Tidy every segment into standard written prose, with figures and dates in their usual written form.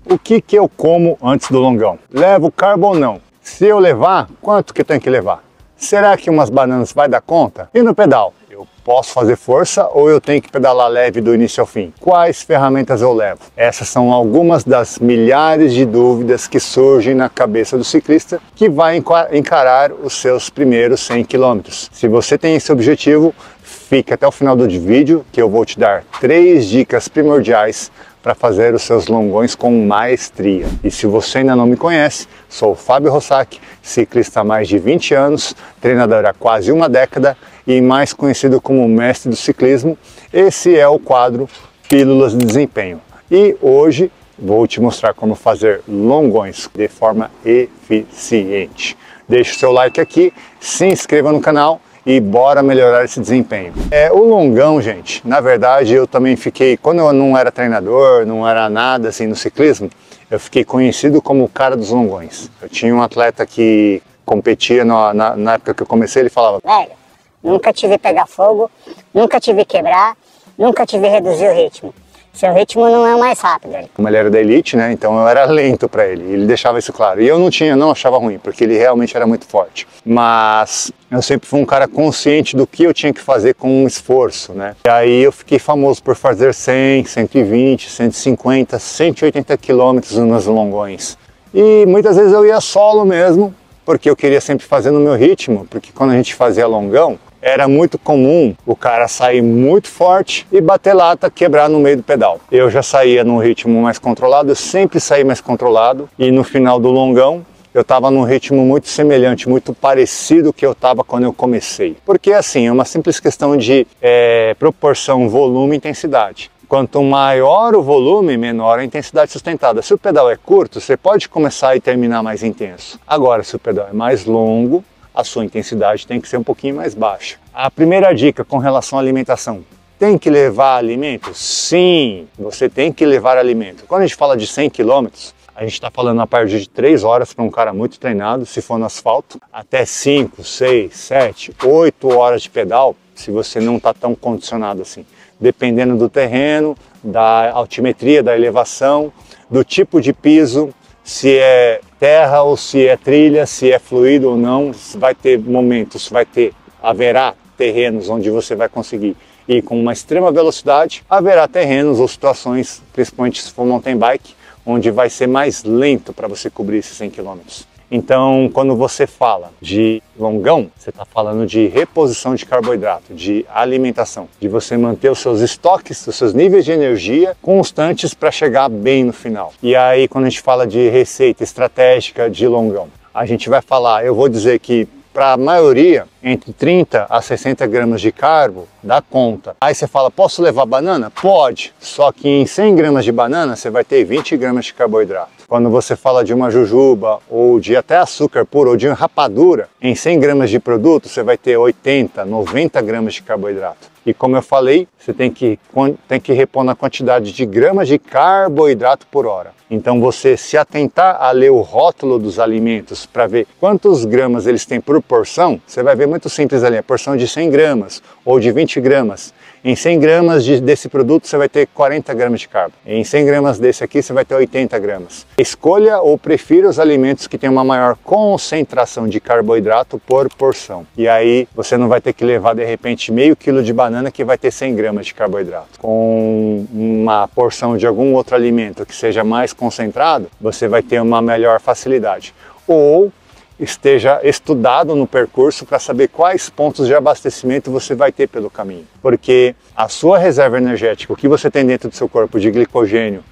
O que eu como antes do longão? Levo carbo ou não? Se eu levar, quanto que eu tenho que levar? Será que umas bananas vai dar conta? E no pedal? Eu posso fazer força ou eu tenho que pedalar leve do início ao fim? Quais ferramentas eu levo? Essas são algumas das milhares de dúvidas que surgem na cabeça do ciclista que vai encarar os seus primeiros 100 km. Se você tem esse objetivo, fique até o final do vídeo que eu vou te dar 3 dicas primordiais para fazer os seus longões com maestria. E se você ainda não me conhece, sou o Fábio Rossack, ciclista há mais de 20 anos, treinador há quase uma década e mais conhecido como mestre do ciclismo. Esse é o quadro Pílulas de Desempenho. E hoje vou te mostrar como fazer longões de forma eficiente. Deixe o seu like aqui, se inscreva no canal e bora melhorar esse desempenho. O longão, gente, na verdade eu também fiquei, quando eu não era treinador, não era nada assim no ciclismo, eu fiquei conhecido como o cara dos longões. Eu tinha um atleta que competia na época que eu comecei, ele falava: velho, nunca tive pegar fogo, nunca tive quebrar, nunca tive reduzir o ritmo. Seu ritmo não é o mais rápido. Como ele era da elite, né? Então eu era lento para ele. Ele deixava isso claro. E eu não achava ruim, porque ele realmente era muito forte. Mas eu sempre fui um cara consciente do que eu tinha que fazer com um esforço, né? E aí eu fiquei famoso por fazer 100, 120, 150, 180 quilômetros nos longões. E muitas vezes eu ia solo mesmo, porque eu queria sempre fazer no meu ritmo, porque quando a gente fazia longão, era muito comum o cara sair muito forte e bater lata, quebrar no meio do pedal. Eu já saía num ritmo mais controlado, eu sempre saí mais controlado e no final do longão eu estava num ritmo muito semelhante, muito parecido que eu estava quando eu comecei. Porque assim, é uma simples questão de proporção volume e intensidade. Quanto maior o volume, menor a intensidade sustentada. Se o pedal é curto, você pode começar e terminar mais intenso. Agora, se o pedal é mais longo, a sua intensidade tem que ser um pouquinho mais baixa. A primeira dica com relação à alimentação: tem que levar alimento? Sim, você tem que levar alimento. Quando a gente fala de 100 km, a gente está falando a partir de 3 horas para um cara muito treinado, se for no asfalto, até 5, 6, 7, 8 horas de pedal, se você não está tão condicionado assim. Dependendo do terreno, da altimetria, da elevação, do tipo de piso, se é terra ou se é trilha, se é fluido ou não, vai ter momentos, haverá terrenos onde você vai conseguir ir com uma extrema velocidade, haverá terrenos ou situações, principalmente se for mountain bike, onde vai ser mais lento para você cobrir esses 100 km. Então, quando você fala de longão, você está falando de reposição de carboidrato, de alimentação, de você manter os seus estoques, os seus níveis de energia constantes para chegar bem no final. E aí, quando a gente fala de receita estratégica de longão, a gente vai falar, eu vou dizer que para a maioria, entre 30 a 60 gramas de carbo dá conta. Aí você fala, posso levar banana? Pode, só que em 100 gramas de banana você vai ter 20 gramas de carboidrato. Quando você fala de uma jujuba ou de até açúcar puro ou de rapadura, em 100 gramas de produto você vai ter 80, 90 gramas de carboidrato. E como eu falei, você tem que repor na quantidade de gramas de carboidrato por hora. Então você se atentar a ler o rótulo dos alimentos para ver quantos gramas eles têm por porção, você vai ver muito simples ali, a porção de 100 gramas ou de 20 gramas. Em 100 gramas desse produto você vai ter 40 gramas de carbo. Em 100 gramas desse aqui você vai ter 80 gramas. Escolha ou prefira os alimentos que têm uma maior concentração de carboidrato por porção. E aí você não vai ter que levar de repente meio quilo de banana que vai ter 100 gramas de carboidrato. Com uma porção de algum outro alimento que seja mais concentrado, você vai ter uma melhor facilidade. Ou esteja estudado no percurso para saber quais pontos de abastecimento você vai ter pelo caminho. Porque a sua reserva energética, o que você tem dentro do seu corpo de glicogênio,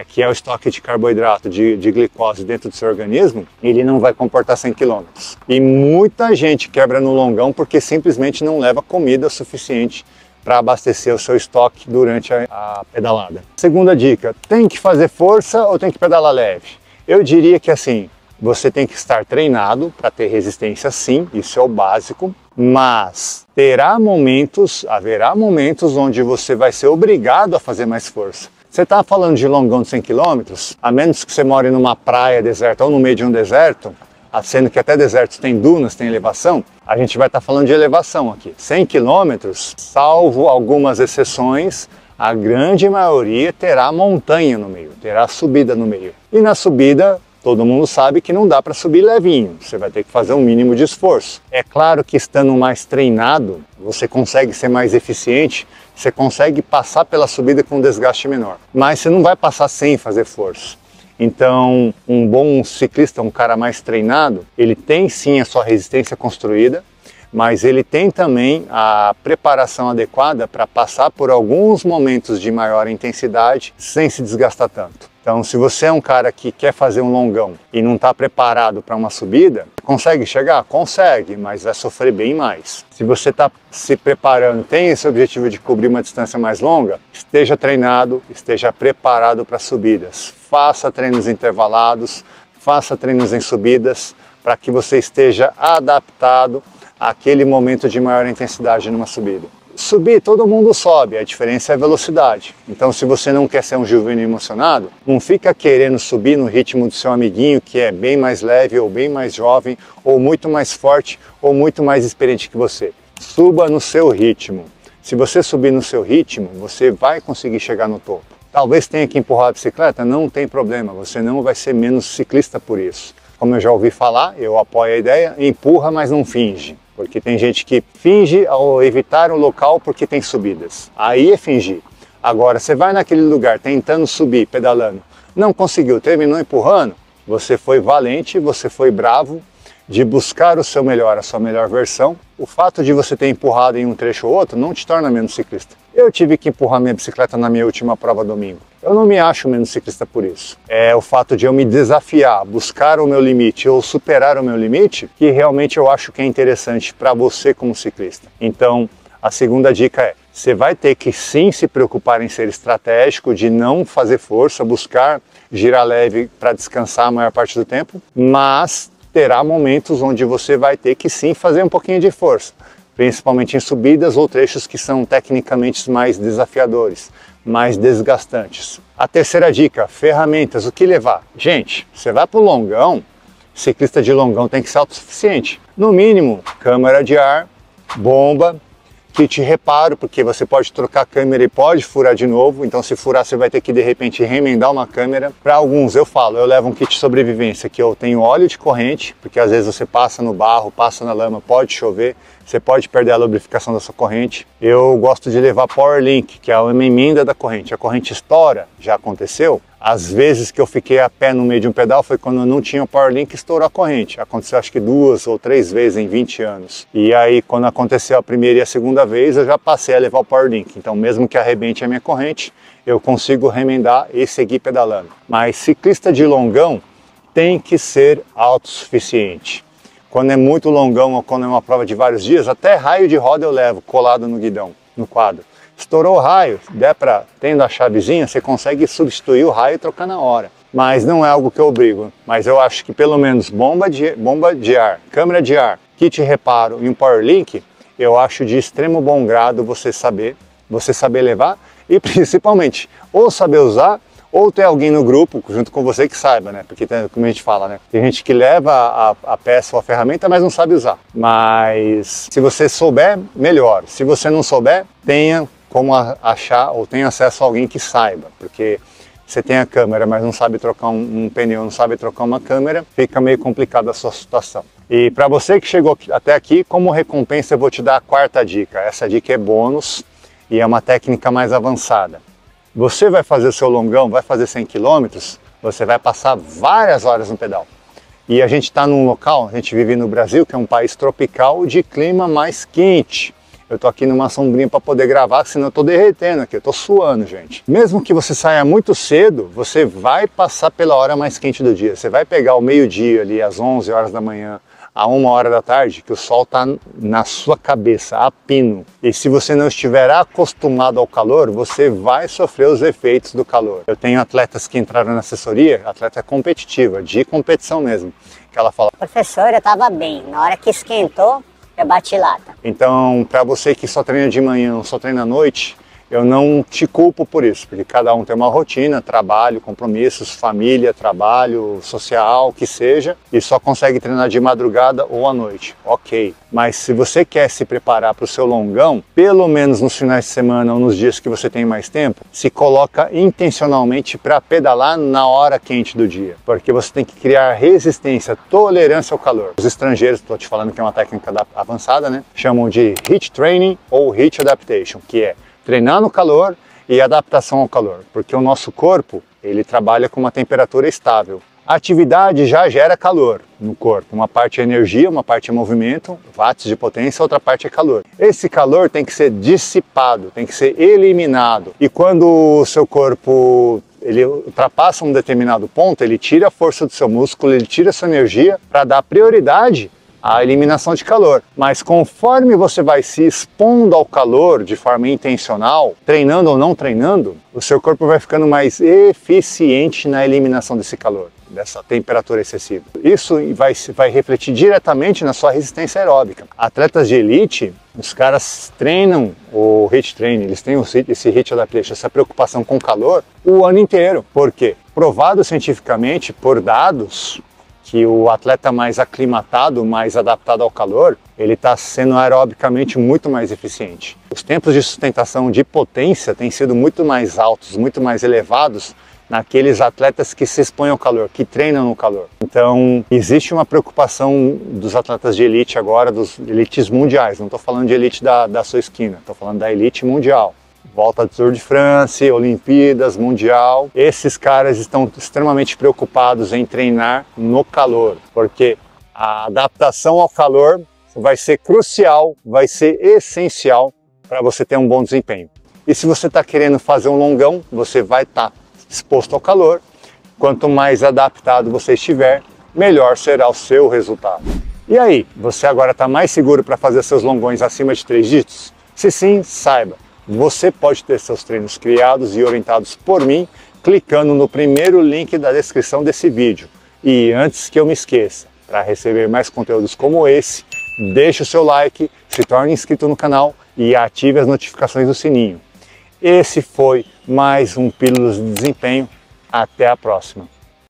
que é o estoque de carboidrato, de glicose dentro do seu organismo, ele não vai comportar 100 km. E muita gente quebra no longão porque simplesmente não leva comida suficiente para abastecer o seu estoque durante a pedalada. Segunda dica, tem que fazer força ou tem que pedalar leve? Eu diria que assim, você tem que estar treinado para ter resistência, sim, isso é o básico, mas haverá momentos onde você vai ser obrigado a fazer mais força. Você está falando de longão de 100 km, a menos que você more numa praia deserta ou no meio de um deserto, sendo que até desertos tem dunas, tem elevação, a gente vai estar falando de elevação aqui. 100 km, salvo algumas exceções, A grande maioria terá montanha no meio, terá subida no meio. E na subida, todo mundo sabe que não dá para subir levinho, você vai ter que fazer um mínimo de esforço. É claro que estando mais treinado, você consegue ser mais eficiente, você consegue passar pela subida com um desgaste menor. Mas você não vai passar sem fazer força. Então, um bom ciclista, um cara mais treinado, ele tem sim a sua resistência construída, mas ele tem também a preparação adequada para passar por alguns momentos de maior intensidade sem se desgastar tanto. Então, se você é um cara que quer fazer um longão e não está preparado para uma subida, consegue chegar? Consegue, mas vai sofrer bem mais. Se você está se preparando, tem esse objetivo de cobrir uma distância mais longa, esteja treinado, esteja preparado para subidas. Faça treinos intervalados, faça treinos em subidas, para que você esteja adaptado àquele momento de maior intensidade numa subida. Subir, todo mundo sobe, a diferença é a velocidade. Então, se você não quer ser um juvenil emocionado, não fica querendo subir no ritmo do seu amiguinho que é bem mais leve, ou bem mais jovem, ou muito mais forte, ou muito mais experiente que você. Suba no seu ritmo. Se você subir no seu ritmo, você vai conseguir chegar no topo. Talvez tenha que empurrar a bicicleta, não tem problema, você não vai ser menos ciclista por isso. Como eu já ouvi falar, eu apoio a ideia, empurra, mas não finge. Porque tem gente que finge ao evitar um local porque tem subidas. Aí é fingir. Agora, você vai naquele lugar tentando subir, pedalando, não conseguiu, terminou empurrando, você foi valente, você foi bravo de buscar o seu melhor, a sua melhor versão. O fato de você ter empurrado em um trecho ou outro não te torna menos ciclista. Eu tive que empurrar minha bicicleta na minha última prova domingo. Eu não me acho menos ciclista por isso. É o fato de eu me desafiar, buscar o meu limite ou superar o meu limite, que realmente eu acho que é interessante para você como ciclista. Então, a segunda dica é, você vai ter que sim se preocupar em ser estratégico, de não fazer força, buscar girar leve para descansar a maior parte do tempo, mas terá momentos onde você vai ter que sim fazer um pouquinho de força, principalmente em subidas ou trechos que são tecnicamente mais desafiadores, mais desgastantes. A terceira dica, ferramentas, o que levar? Gente, você vai para o longão, ciclista de longão tem que ser autossuficiente. No mínimo, câmara de ar, bomba, kit reparo, porque você pode trocar a câmera e pode furar de novo, então se furar você vai ter que de repente remendar uma câmera. Para alguns eu falo, eu levo um kit de sobrevivência que eu tenho óleo de corrente, porque às vezes você passa no barro, passa na lama, pode chover, você pode perder a lubrificação da sua corrente. Eu gosto de levar Power Link, que é uma emenda da corrente. A corrente estoura, já aconteceu. As vezes que eu fiquei a pé no meio de um pedal foi quando eu não tinha o Power Link e estourou a corrente. Aconteceu acho que 2 ou 3 vezes em 20 anos. E aí quando aconteceu a primeira e a segunda vez, eu já passei a levar o Power Link. Então mesmo que arrebente a minha corrente, eu consigo remendar e seguir pedalando. Mas ciclista de longão tem que ser autossuficiente. Quando é muito longão ou quando é uma prova de vários dias, até raio de roda eu levo colado no guidão, no quadro. Estourou o raio, der para, tendo a chavezinha, você consegue substituir o raio e trocar na hora. Mas não é algo que eu obrigo. Mas eu acho que pelo menos bomba de ar, câmera de ar, kit reparo e um Power Link, eu acho de extremo bom grado você saber levar e principalmente ou saber usar ou ter alguém no grupo junto com você que saiba, né? Porque como a gente fala, né? Tem gente que leva a peça ou a ferramenta, mas não sabe usar. Mas se você souber, melhor. Se você não souber, tenha como achar ou tenha acesso a alguém que saiba, porque você tem a câmera, mas não sabe trocar um pneu, não sabe trocar uma câmera, fica meio complicada a sua situação. E para você que chegou até aqui, como recompensa eu vou te dar a quarta dica. Essa dica é bônus e é uma técnica mais avançada. Você vai fazer o seu longão, vai fazer 100 km, você vai passar várias horas no pedal. E a gente está num local, a gente vive no Brasil, que é um país tropical de clima mais quente. Eu tô aqui numa sombrinha para poder gravar, senão eu tô derretendo aqui, eu tô suando, gente. Mesmo que você saia muito cedo, você vai passar pela hora mais quente do dia. Você vai pegar o meio-dia ali, às 11 horas da manhã, a 1 hora da tarde, que o sol tá na sua cabeça, a pino. E se você não estiver acostumado ao calor, você vai sofrer os efeitos do calor. Eu tenho atletas que entraram na assessoria, atleta competitiva, de competição mesmo, que ela fala: professor, eu tava bem, na hora que esquentou, eu bati lata. Então, para você que só treina de manhã ou só treina à noite, eu não te culpo por isso, porque cada um tem uma rotina, trabalho, compromissos, família, trabalho, social, o que seja, e só consegue treinar de madrugada ou à noite. Ok, mas se você quer se preparar para o seu longão, pelo menos nos finais de semana ou nos dias que você tem mais tempo, se coloca intencionalmente para pedalar na hora quente do dia, porque você tem que criar resistência, tolerância ao calor. Os estrangeiros, estou te falando que é uma técnica avançada, né? Chamam de HIIT Training ou HIIT Adaptation, que é treinar no calor e adaptação ao calor, porque o nosso corpo, ele trabalha com uma temperatura estável. A atividade já gera calor no corpo, uma parte é energia, uma parte é movimento, watts de potência, outra parte é calor. Esse calor tem que ser dissipado, tem que ser eliminado, e quando o seu corpo ele ultrapassa um determinado ponto, ele tira a força do seu músculo, ele tira a sua energia para dar prioridade a eliminação de calor. Mas conforme você vai se expondo ao calor de forma intencional, treinando ou não treinando, o seu corpo vai ficando mais eficiente na eliminação desse calor, dessa temperatura excessiva. Isso vai refletir diretamente na sua resistência aeróbica. Atletas de elite, os caras treinam o HIIT Training, eles têm esse HIIT Adaptation, essa preocupação com calor o ano inteiro. Por quê? Provado cientificamente por dados que o atleta mais aclimatado, mais adaptado ao calor, ele está sendo aerobicamente muito mais eficiente. Os tempos de sustentação de potência têm sido muito mais altos, muito mais elevados naqueles atletas que se expõem ao calor, que treinam no calor. Então, existe uma preocupação dos atletas de elite agora, dos elites mundiais. Não estou falando de elite da sua esquina, estou falando da elite mundial. Volta do Tour de France, Olimpíadas, Mundial. Esses caras estão extremamente preocupados em treinar no calor, porque a adaptação ao calor vai ser crucial, vai ser essencial para você ter um bom desempenho. E se você está querendo fazer um longão, você vai estar exposto ao calor. Quanto mais adaptado você estiver, melhor será o seu resultado. E aí, você agora está mais seguro para fazer seus longões acima de 3 dígitos? Se sim, saiba, você pode ter seus treinos criados e orientados por mim, clicando no primeiro link da descrição desse vídeo. E antes que eu me esqueça, para receber mais conteúdos como esse, deixe o seu like, se torne inscrito no canal e ative as notificações do sininho. Esse foi mais um Pílulas de Desempenho. Até a próxima!